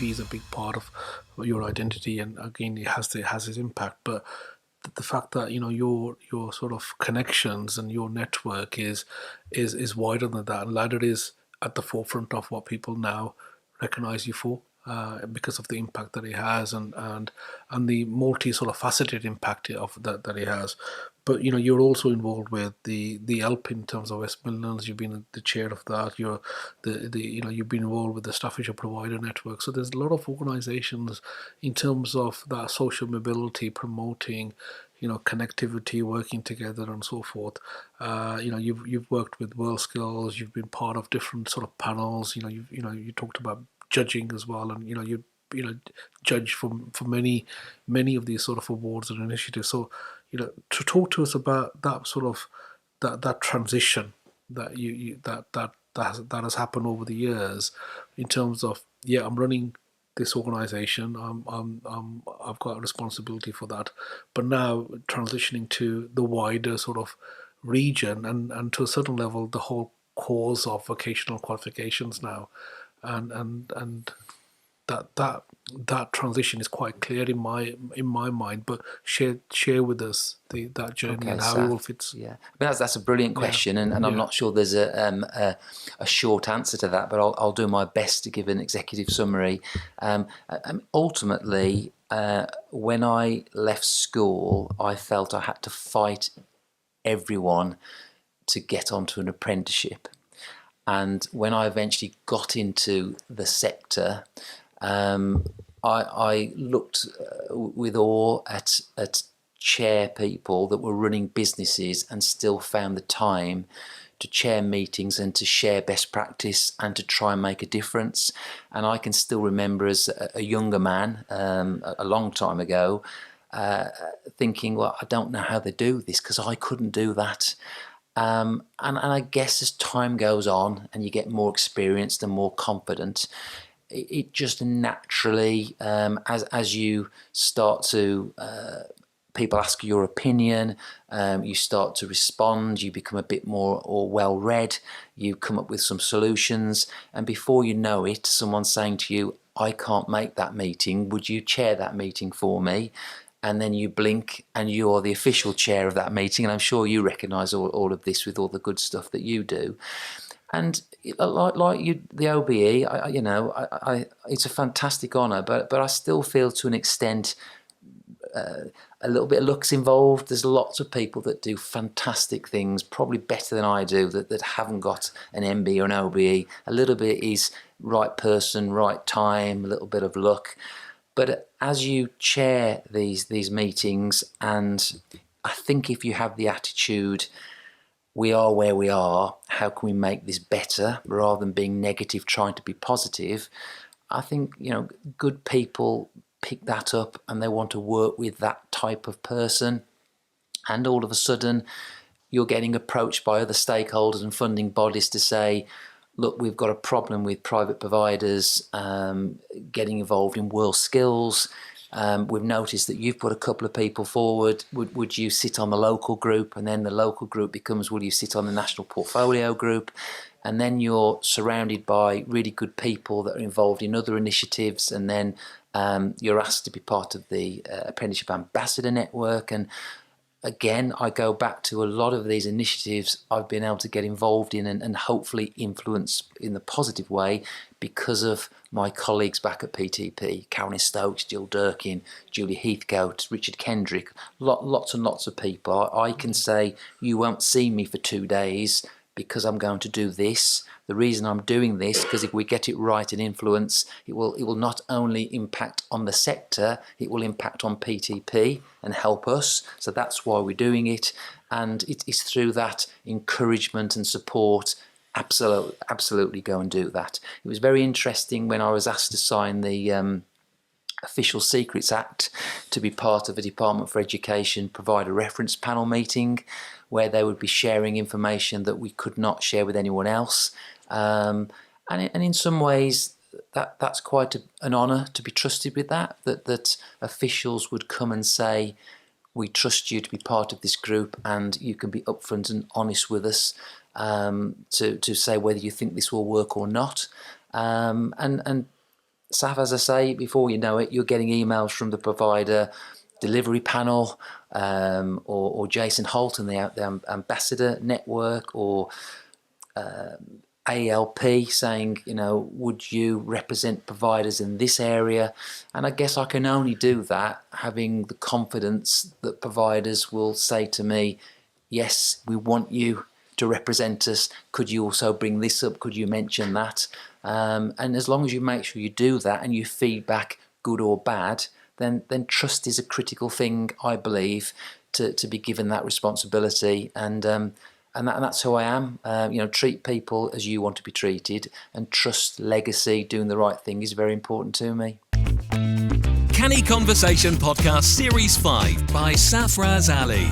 OBE is a big part of your identity, and again, it has its impact. But the fact that your sort of connections and your network is wider than that, and ladder is at the forefront of what people now recognize you for, because of the impact that it has, and the multi sort of faceted impact of that it has. But you're also involved with the ELP in terms of West Midlands. You've been the chair of that. You've been involved with the Staffordshire Provider Network. So there's a lot of organisations in terms of that social mobility, promoting connectivity, working together, and so forth. You've worked with World Skills. You've been part of different sort of panels. You talked about judging as well, and judge for many of these sort of awards and initiatives. So to talk to us about that sort of that transition that that has happened over the years, in terms of, I'm running this organization, I've got a responsibility for that, but now transitioning to the wider sort of region, and to a certain level the whole cause of vocational qualifications now, and that transition is quite clear in my mind. But share with us that journey, okay, and how it all fits. Yeah, I mean, that's a brilliant question, and I'm not sure there's a short answer to that, but I'll do my best to give an executive summary. Ultimately, when I left school, I felt I had to fight everyone to get onto an apprenticeship. And when I eventually got into the sector, I looked with awe at chair people that were running businesses and still found the time to chair meetings and to share best practice and to try and make a difference. And I can still remember as a younger man, a long time ago, thinking, well, I don't know how they do this, because I couldn't do that. And I guess as time goes on and you get more experienced and more confident, it just naturally, as you start to, people ask your opinion, you start to respond, you become a bit more well-read, you come up with some solutions, and before you know it, someone's saying to you, I can't make that meeting, would you chair that meeting for me? And then you blink and you're the official chair of that meeting, and I'm sure you recognise all of this with all the good stuff that you do. And like you, the OBE, it's a fantastic honour, but I still feel to an extent a little bit of luck's involved. There's lots of people that do fantastic things, probably better than I do, that haven't got an MB or an OBE. A little bit is right person, right time, a little bit of luck. But as you chair these meetings, and I think if you have the attitude, we are where we are, how can we make this better, rather than being negative, trying to be positive, I think good people pick that up and they want to work with that type of person. And all of a sudden you're getting approached by other stakeholders and funding bodies to say, look, we've got a problem with private providers getting involved in World Skills. We've noticed that you've put a couple of people forward. Would you sit on the local group? And then the local group becomes, will you sit on the national portfolio group? And then you're surrounded by really good people that are involved in other initiatives. And then you're asked to be part of the Apprenticeship Ambassador Network. And again, I go back to a lot of these initiatives I've been able to get involved in and hopefully influence in the positive way because of my colleagues back at PTP, Carolyn Stokes, Jill Durkin, Julie Heathcote, Richard Kendrick, lots and lots of people. I can say, you won't see me for 2 days because I'm going to do this. The reason I'm doing this, because if we get it right and influence, it will not only impact on the sector, it will impact on PTP and help us. So that's why we're doing it. And it's through that encouragement and support. Absolutely go and do that. It was very interesting when I was asked to sign the Official Secrets Act to be part of a Department for Education provider reference panel meeting where they would be sharing information that we could not share with anyone else. And in some ways, that's quite an honour to be trusted with that officials would come and say, we trust you to be part of this group and you can be upfront and honest with us to say whether you think this will work or not. And Saf, as I say, before you know it, you're getting emails from the provider delivery panel, or Jason Holt and the ambassador network, or ALP saying, would you represent providers in this area? And I guess I can only do that having the confidence that providers will say to me, yes, we want you to represent us. Could you also bring this up? Could you mention that? And as long as you make sure you do that and you feedback, good or bad, then trust is a critical thing, I believe, to be given that responsibility. And that's who I am. Treat people as you want to be treated, and trust, legacy, doing the right thing is very important to me. Canny Conversation Podcast Series 5 by Safaraz Ali.